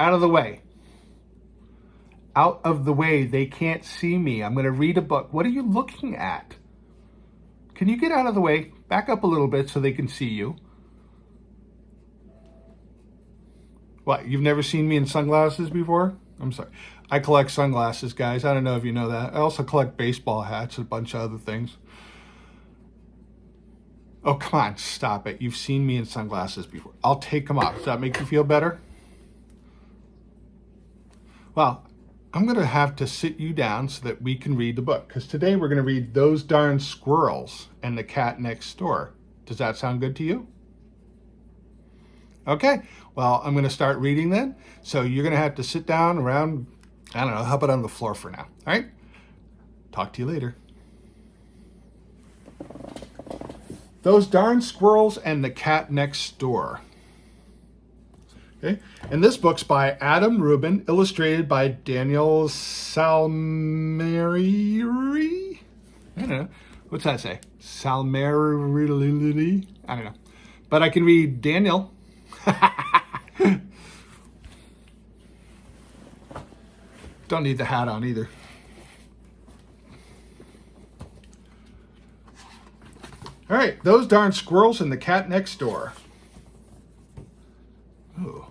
Out of the way. Out of the way. They can't see me. I'm going to read a book. What are you looking at? Can you get out of the way? Back up a little bit so they can see you. What, you've never seen me in sunglasses before? I'm sorry. I collect sunglasses, guys. I don't know if you know that. I also collect baseball hats and a bunch of other things. Oh, come on. Stop it. You've seen me in sunglasses before. I'll take them off. Does that make you feel better? Well, I'm going to have to sit you down so that we can read the book. Because today we're going to read Those Darn Squirrels and the Cat Next Door. Does that sound good to you? Okay. Well, I'm going to start reading then. So you're going to have to sit down around, I don't know, how about on the floor for now? All right? Talk to you later. Those Darn Squirrels and the Cat Next Door. Okay. And this book's by Adam Rubin, illustrated by Daniel Salmieri. I don't know. What's that say? Salmieri? I don't know. But I can read Daniel. Don't need the hat on either. All right, Those Darn Squirrels and the Cat Next Door. Oh,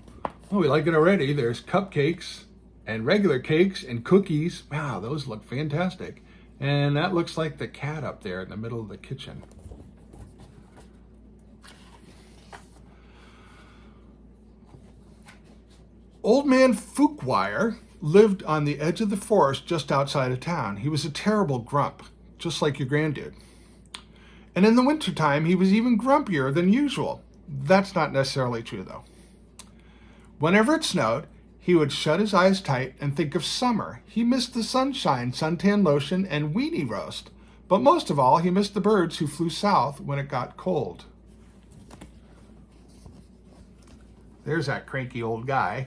we like it already. There's cupcakes and regular cakes and cookies. Wow, those look fantastic. And that looks like the cat up there in the middle of the kitchen. Old Man Fuchswire lived on the edge of the forest just outside of town. He was a terrible grump, just like your GranDude. And in the wintertime, he was even grumpier than usual. That's not necessarily true, though. Whenever it snowed, he would shut his eyes tight and think of summer. He missed the sunshine, suntan lotion, and weenie roast. But most of all, he missed the birds who flew south when it got cold. There's that cranky old guy.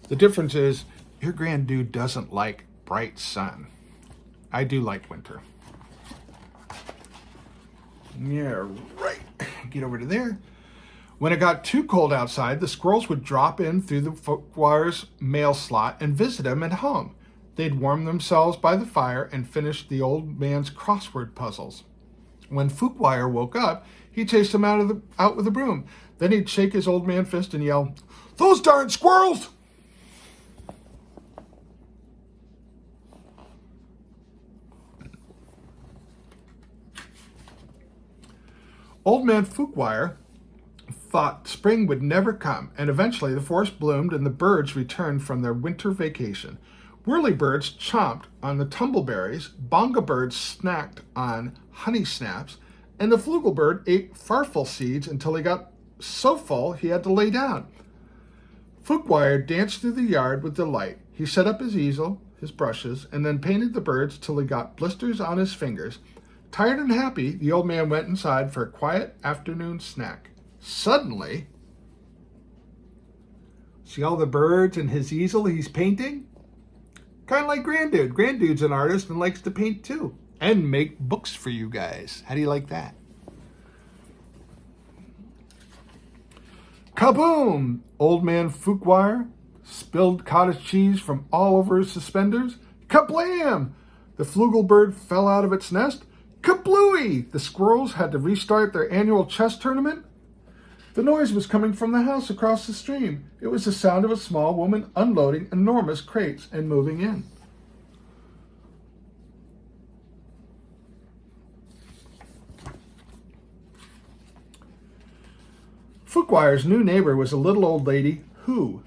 The difference is, your GranDude doesn't like bright sun. I do like winter. Yeah, right. Get over to there. When it got too cold outside, the squirrels would drop in through the Fuchswire's mail slot and visit him at home. They'd warm themselves by the fire and finish the old man's crossword puzzles. When Fuchswire woke up, he chased him out with a broom. Then he'd shake his old man fist and yell, "Those darn squirrels!" Old Man Fuchswire thought spring would never come, and eventually the forest bloomed and the birds returned from their winter vacation. Whirlybirds chomped on the tumbleberries, bonga birds snacked on honey snaps, and the flugelbird ate farfel seeds until he got so full he had to lay down. Fuchswire danced through the yard with delight. He set up his easel, his brushes, and then painted the birds till he got blisters on his fingers. Tired and happy, the old man went inside for a quiet afternoon snack. Suddenly, see all the birds and his easel he's painting? Kind of like GranDude. GranDude's an artist and likes to paint too. And make books for you guys. How do you like that? Kaboom! Old Man Fuchswire spilled cottage cheese from all over his suspenders. Kablam! The flugelbird fell out of its nest. Kablooey! The squirrels had to restart their annual chess tournament. The noise was coming from the house across the stream. It was the sound of a small woman unloading enormous crates and moving in. Fuchswire's new neighbor was a little old lady who,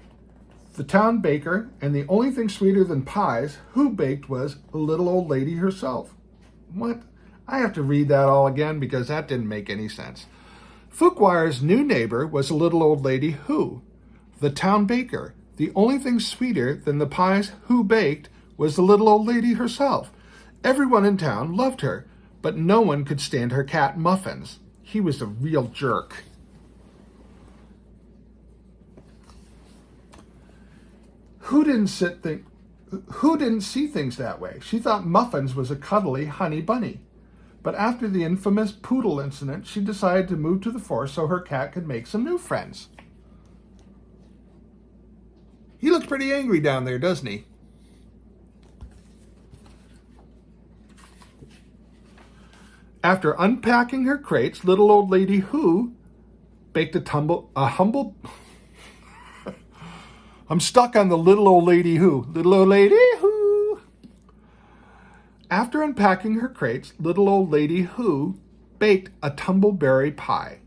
the town baker, and the only thing sweeter than pies, who baked was a little old lady herself. What? I have to read that all again because that didn't make any sense. Fuchswire's new neighbor was a little old lady who, the town baker, the only thing sweeter than the pies who baked was the little old lady herself. Everyone in town loved her, but no one could stand her cat Muffins. He was a real jerk. Who didn't see things that way? She thought Muffins was a cuddly honey bunny. But after the infamous poodle incident, she decided to move to the forest so her cat could make some new friends. He looks pretty angry down there, doesn't he? After unpacking her crates, little old lady Who baked a humble... I'm stuck on the little old lady Who. Little old lady Who. After unpacking her crates, little old lady Who baked a tumbleberry pie,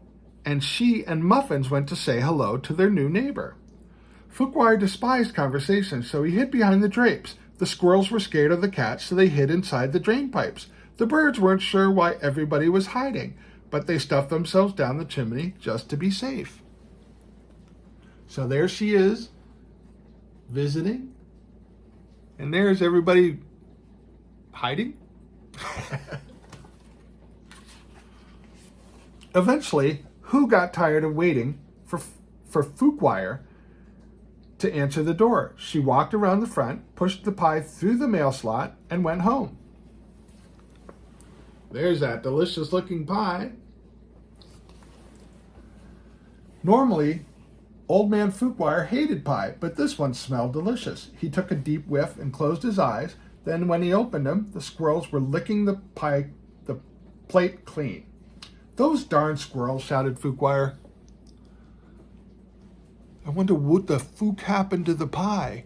and she and Muffins went to say hello to their new neighbor. Fookwire despised conversation, so he hid behind the drapes. The squirrels were scared of the cat, so they hid inside the drain pipes. The birds weren't sure why everybody was hiding, but they stuffed themselves down the chimney just to be safe. So there she is, visiting, and there's everybody hiding. Eventually, Who got tired of waiting for Fookwire to answer the door. She walked around the front, pushed the pie through the mail slot, and went home. There's that delicious looking pie. Normally, Old Man Fookwire hated pie, but this one smelled delicious. He took a deep whiff and closed his eyes. Then when he opened them, the squirrels were licking the plate clean. Those darn squirrels, shouted Fookwire. I wonder what the fook happened to the pie.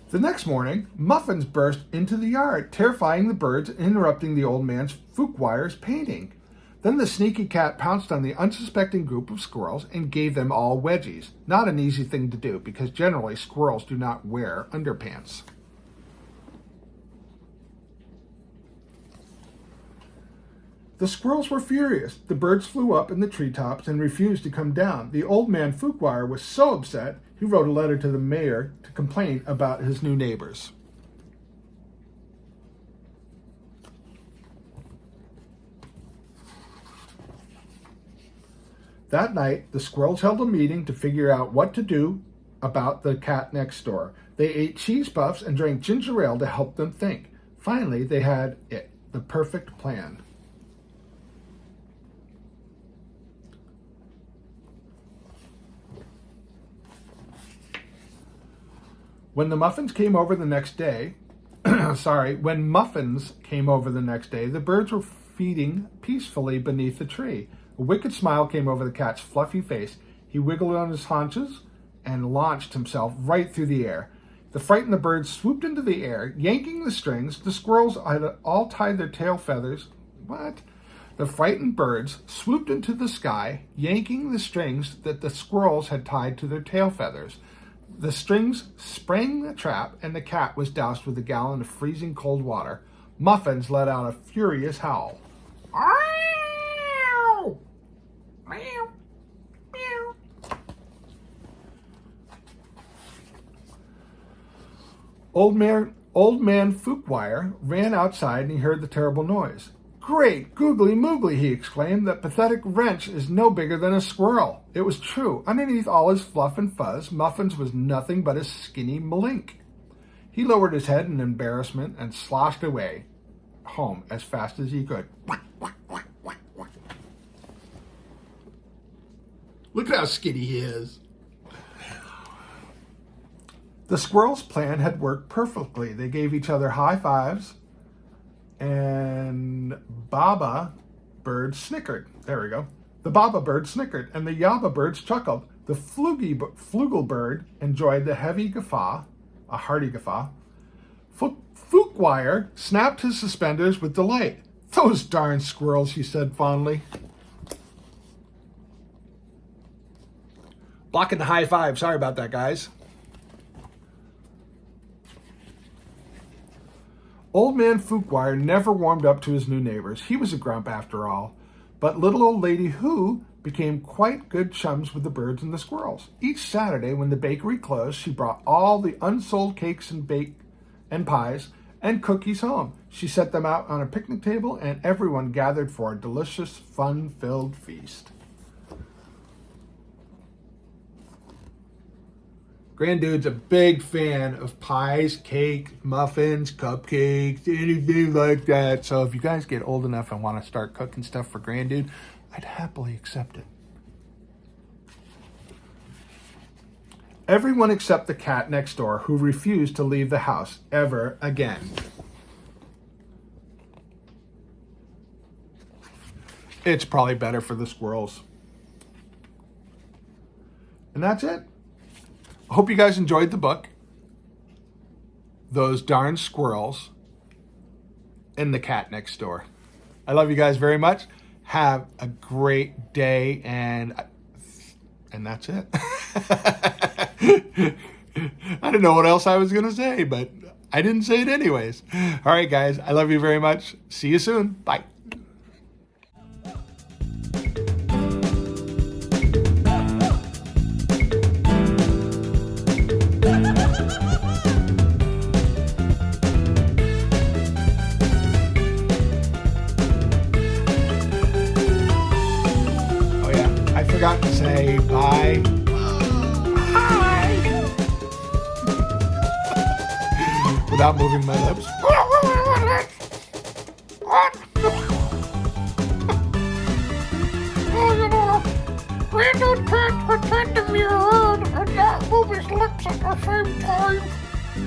The next morning, Muffins burst into the yard, terrifying the birds and interrupting the old man's Fookwire's painting. Then the sneaky cat pounced on the unsuspecting group of squirrels and gave them all wedgies. Not an easy thing to do, because generally squirrels do not wear underpants. The squirrels were furious. The birds flew up in the treetops and refused to come down. The old man Fookwire was so upset, he wrote a letter to the mayor to complain about his new neighbors. That night, the squirrels held a meeting to figure out what to do about the cat next door. They ate cheese puffs and drank ginger ale to help them think. Finally, they had it, the perfect plan. When Muffins came over the next day, the birds were feeding peacefully beneath the tree. A wicked smile came over the cat's fluffy face. He wiggled on his haunches and launched himself right through the air. The frightened birds swooped into the air, yanking the strings. The squirrels had all tied their tail feathers. What? The frightened birds swooped into the sky, yanking the strings that the squirrels had tied to their tail feathers. The strings sprang the trap, and the cat was doused with a gallon of freezing cold water. Muffins let out a furious howl. Meow! Meow! Meow! Old man Fookwire ran outside and he heard the terrible noise. Great googly moogly, he exclaimed. That pathetic wrench is no bigger than a squirrel. It was true. Underneath all his fluff and fuzz, Muffins was nothing but a skinny malink. He lowered his head in embarrassment and sloshed away home as fast as he could. Look at how skinny he is. The squirrels' plan had worked perfectly. They gave each other high fives, and Baba bird snickered. There we go. The Baba bird snickered, and the Yaba birds chuckled. The Flugel bird enjoyed the heavy guffaw, a hearty guffaw. Fookwire snapped his suspenders with delight. Those darn squirrels, he said fondly. Blocking the high five. Sorry about that, guys. Old man Fookwire never warmed up to his new neighbors. He was a grump after all. But little old lady Who became quite good chums with the birds and the squirrels. Each Saturday when the bakery closed, she brought all the unsold cakes and pies and cookies home. She set them out on a picnic table, and everyone gathered for a delicious, fun-filled feast. GranDude's a big fan of pies, cake, muffins, cupcakes, anything like that. So if you guys get old enough and want to start cooking stuff for GranDude, I'd happily accept it. Everyone except the cat next door, who refused to leave the house ever again. It's probably better for the squirrels. And that's it. I hope you guys enjoyed the book. Those Darn Squirrels and the cat next door. I love you guys very much. Have a great day, and that's it. I don't know what else I was going to say, but I didn't say it anyways. All right, guys. I love you very much. See you soon. Bye. Forgot to say bye. Bye. Without moving my lips. GranDude can't pretend to be heard and not move his lips at the same time.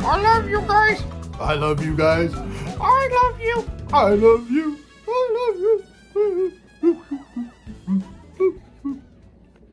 I love you guys. I love you guys. I love you. I love you. I love you.